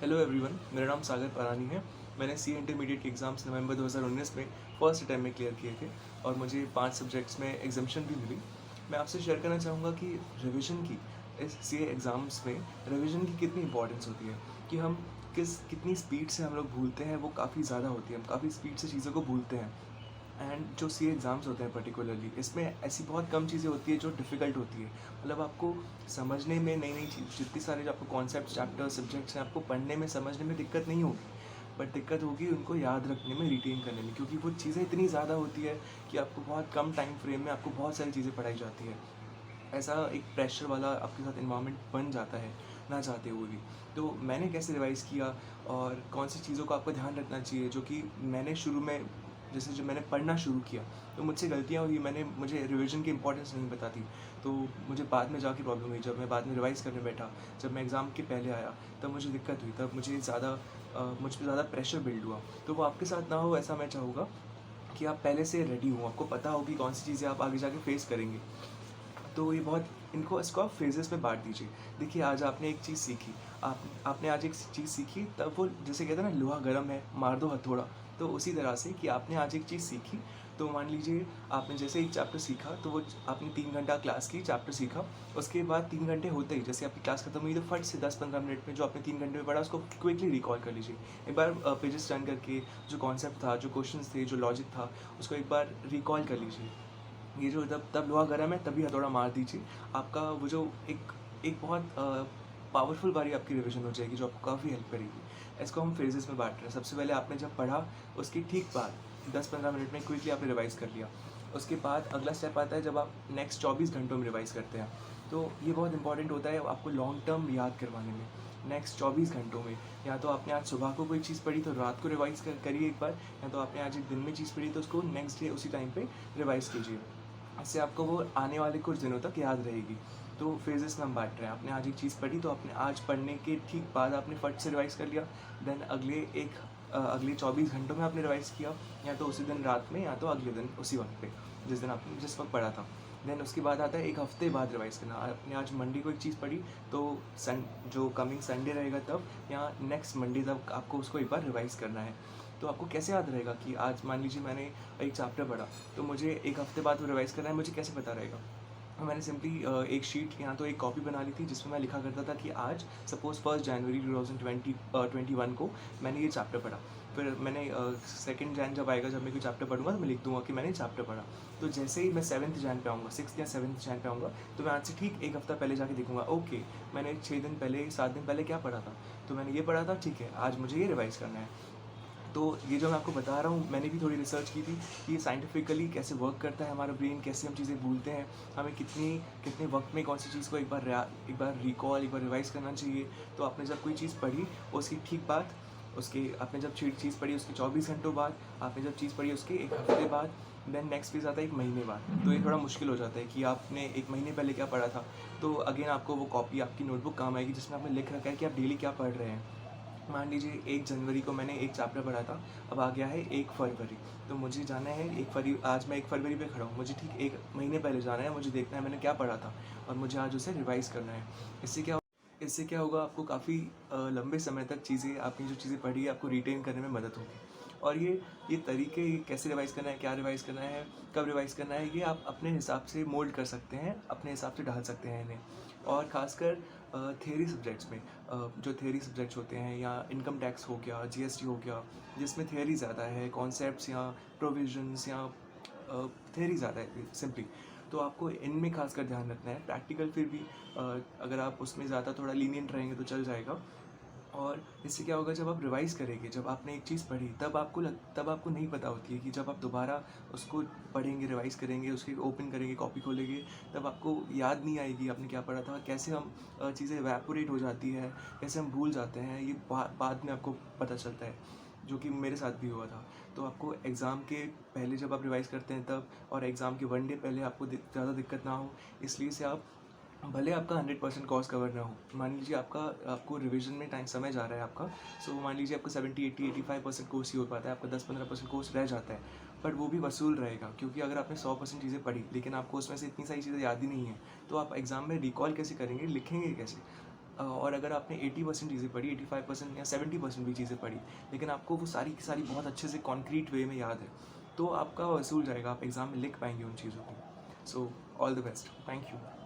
Hello everyone, मेरा नाम सागर पारानी है। मैंने सी इंटरमीडिएट के एग्ज़ाम्स नवंबर 2019 में फर्स्ट अटैम्प्ट में क्लियर किए थे और मुझे 5 सब्जेक्ट्स में एग्ज़म्पशन भी मिली। मैं आपसे शेयर करना चाहूँगा कि रिवीजन की इस सीए एग्ज़ाम्स में रिवीजन की कितनी इंपॉर्टेंस होती है, कि हम कितनी स्पीड से हम लोग भूलते हैं, वो काफ़ी ज़्यादा होती है। हम काफ़ी स्पीड से चीज़ों को भूलते हैं। एंड जो सी एग्ज़ाम्स होते हैं पर्टिकुलरली, इसमें ऐसी बहुत कम चीज़ें होती है जो डिफ़िकल्ट होती है। मतलब आपको समझने में नई नई चीज़, जितनी सारे जो आपको कॉन्सेप्ट, चैप्टर, सब्जेक्ट्स हैं, आपको पढ़ने में, समझने में दिक्कत नहीं होगी, बट दिक्कत होगी उनको याद रखने में, रिटेन करने में, क्योंकि वो चीज़ें इतनी ज़्यादा होती है कि आपको बहुत कम टाइम फ्रेम में आपको बहुत सारी चीज़ें पढ़ाई जाती है। ऐसा एक प्रेशर वाला आपके साथ इन्वायरमेंट बन जाता है, ना चाहते हुए भी। तो मैंने कैसे रिवाइज़ किया और कौन सी चीज़ों का आपको ध्यान रखना चाहिए, जो कि मैंने शुरू में, जैसे जब मैंने पढ़ना शुरू किया तो मुझसे गलतियाँ हुई, मुझे रिवीजन की इंपॉर्टेंस नहीं पता थी। तो मुझे बाद में जाके प्रॉब्लम हुई, जब मैं बाद में रिवाइज़ करने बैठा, जब मैं एग्ज़ाम के पहले आया, तब मुझे दिक्कत हुई, तब मुझ पे ज़्यादा प्रेशर बिल्ड हुआ। तो वो आपके साथ ना हो, ऐसा मैं चाहूँगा कि आप पहले से रेडी हो, आपको पता हो कि कौन सी चीज़ें आप आगे जाके फेस करेंगे। तो ये बहुत, इसको आप फेजेस में बांट दीजिए। देखिए, आज आपने एक चीज़ सीखी, आपने आज एक चीज़ सीखी, तब वो जैसे कहते हैं ना, लोहा गर्म है, मार दो हथौड़ा। तो उसी तरह से कि आपने आज एक चीज़ सीखी, तो मान लीजिए आपने जैसे एक चैप्टर सीखा, तो वो आपने 3 घंटा क्लास की, चैप्टर सीखा। उसके बाद 3 घंटे होते ही, जैसे आपकी क्लास खत्म हुई, तो फट से 10-15 मिनट में जो आपने 3 घंटे में पढ़ा, उसको क्विकली रिकॉल कर लीजिए। एक बार पेजेस टर्न करके, जो कॉन्सेप्ट था, जो क्वेश्चंस थे, जो लॉजिक था, उसको एक बार रिकॉल कर लीजिए। ये जो तब तब लोहा गर्म है, तभी हथौड़ा मार दीजिए। आपका वो जो एक एक बहुत पावरफुल वाली आपकी रिवीजन हो जाएगी, जो आपको काफ़ी हेल्प करेगी। इसको हम फेजेस में बांट रहे हैं। सबसे पहले आपने जब पढ़ा, उसके ठीक बाद 10-15 मिनट में क्विकली आपने रिवाइज़ कर लिया। उसके बाद अगला स्टेप आता है, जब आप नेक्स्ट 24 घंटों में रिवाइज़ करते हैं। तो ये बहुत इंपॉर्टेंट होता है आपको लॉन्ग टर्म याद करवाने में। नेक्स्ट 24 घंटों में, या तो आपने आज सुबह को कोई चीज़ पढ़ी, तो रात को रिवाइज़ करिए एक बार, या तो आपने आज एक दिन में चीज़ पढ़ी, तो उसको नेक्स्ट डे उसी टाइम पे रिवाइज़ कीजिए। इससे आपको वो आने वाले कुछ दिनों तक याद रहेगी। तो फेजेस में हम बांट रहे हैं। आपने आज एक चीज़ पढ़ी, तो आपने आज पढ़ने के ठीक बाद आपने फट से रिवाइज़ कर लिया। देन अगले 24 घंटों में आपने रिवाइज़ किया, या तो उसी दिन रात में, या तो अगले दिन उसी वक्त पे, जिस वक्त पढ़ा था। देन उसके बाद आता है एक हफ्ते बाद रिवाइज़ करना। आपने आज मंडे को एक चीज़ पढ़ी, तो जो कमिंग संडे रहेगा तब, या नेक्स्ट मंडे तक आपको उसको एक बार रिवाइज़ करना है। तो आपको कैसे याद रहेगा कि आज मान लीजिए मैंने एक चैप्टर पढ़ा, तो मुझे एक हफ्ते बाद वो रिवाइज़ करना है, मुझे कैसे पता रहेगा? मैंने सिंपली एक शीट, या तो एक कॉपी बना ली थी, जिसमें मैं लिखा करता था कि आज सपोज़ 1 जनवरी 2021 को मैंने ये चैप्टर पढ़ा। फिर मैंने 2 जैन जब आएगा, जब मैं कोई चैप्टर पढ़ूँगा, तो मैं लिख दूँगा कि मैंने चैप्टर पढ़ा। तो जैसे ही मैं 7th जैन पे आऊँगा, 6th या 7th जैन पे आऊँगा, तो मैं आज से ठीक 1 हफ्ता पहले जाके देखूँगा, ओके, मैंने 6 दिन पहले, 7 दिन पहले क्या पढ़ा था? तो मैंने ये पढ़ा था, ठीक है, आज मुझे ये रिवाइज़ करना है। तो ये जो मैं आपको बता रहा हूँ, मैंने भी थोड़ी रिसर्च की थी कि साइंटिफिकली कैसे वर्क करता है हमारा ब्रेन, कैसे हम चीज़ें भूलते हैं, हमें कितने वक्त में कौन सी चीज़ को एक बार रिकॉल, एक बार रिवाइज़ करना चाहिए। तो आपने जब कोई चीज़ पढ़ी, उसकी ठीक बाद, उसके आपने जब चीज़ पढ़ी उसके 24 घंटों बाद, आपने जब चीज़ पढ़ी उसके 1 हफ्ते बाद, देन नेक्स्ट फेज़ आता है 1 महीने बाद। तो ये थोड़ा मुश्किल हो जाता है कि आपने 1 महीने पहले क्या पढ़ा था। तो अगेन आपको वो कॉपी, आपकी नोटबुक काम आएगी, जिसमें आपने लिख रखा है कि आप डेली क्या पढ़ रहे हैं। मान लीजिए 1 जनवरी को मैंने एक चैप्टर पढ़ा था, अब आ गया है 1 फरवरी, तो मुझे जाना है 1 फरवरी, आज मैं 1 फरवरी पे खड़ा हूँ, मुझे ठीक 1 महीने पहले जाना है, मुझे देखना है मैंने क्या पढ़ा था, और मुझे आज उसे रिवाइज़ करना है। इससे क्या होगा, आपको काफ़ी लंबे समय तक चीज़ें, आपने जो चीज़ें पढ़ी है, आपको रिटेन करने में मदद होगी। और ये तरीके, ये कैसे रिवाइज़ करना है, क्या रिवाइज़ करना है, कब रिवाइज़ करना है, ये आप अपने हिसाब से मोल्ड कर सकते हैं, अपने हिसाब से ढाल सकते हैं इन्हें। और ख़ासकर थियरी सब्जेक्ट्स में, जो थियरी सब्जेक्ट्स होते हैं, या इनकम टैक्स हो गया, जीएसटी हो गया, जिसमें थियरी ज़्यादा है, कॉन्सेप्ट्स या प्रोविजंस या थियरी ज़्यादा है सिंपली, तो आपको इनमें खासकर ध्यान रखना है। प्रैक्टिकल फिर भी अगर आप उसमें ज़्यादा थोड़ा लीनियंट रहेंगे तो चल जाएगा। और इससे क्या होगा, जब आप रिवाइज़ करेंगे, जब आपने एक चीज़ पढ़ी, तब आपको नहीं पता होती है कि जब आप दोबारा उसको पढ़ेंगे, रिवाइज़ करेंगे, उसके ओपन करेंगे, कॉपी खोलेंगे, तब आपको याद नहीं आएगी आपने क्या पढ़ा था, कैसे हम चीज़ें इवैपोरेट हो जाती है, कैसे हम भूल जाते हैं, ये बाद में आपको पता चलता है, जो कि मेरे साथ भी हुआ था। तो आपको एग्ज़ाम के पहले जब आप रिवाइज़ करते हैं तब, और एग्ज़ाम के 1 डे पहले आपको ज़्यादा दिक्कत ना हो, इसलिए से आप, भले आपका 100% कोर्स कवर ना हो, मान लीजिए आपको रिवीजन में टाइम समय जा रहा है आपका, सो मान लीजिए आपका 70-80-85% कोर्स ही हो पाता है, आपका 10-15% कोर्स रह जाता है, बट वो भी वसूल रहेगा, क्योंकि अगर आपने 100% चीज़ें पढ़ी, लेकिन आपको उसमें से इतनी सारी चीज़ें याद ही नहीं है, तो आप एग्ज़ाम में रिकॉल कैसे करेंगे, लिखेंगे कैसे? और अगर आपने 80% चीज़ें पढ़ी, 85% या 70% भी चीज़ें पढ़ी, लेकिन आपको वो सारी की सारी बहुत अच्छे से कॉन्क्रीट वे में याद है, तो आपका वसूल जाएगा, आप एग्ज़ाम में लिख पाएंगे उन चीज़ों को। So all the best, thank you.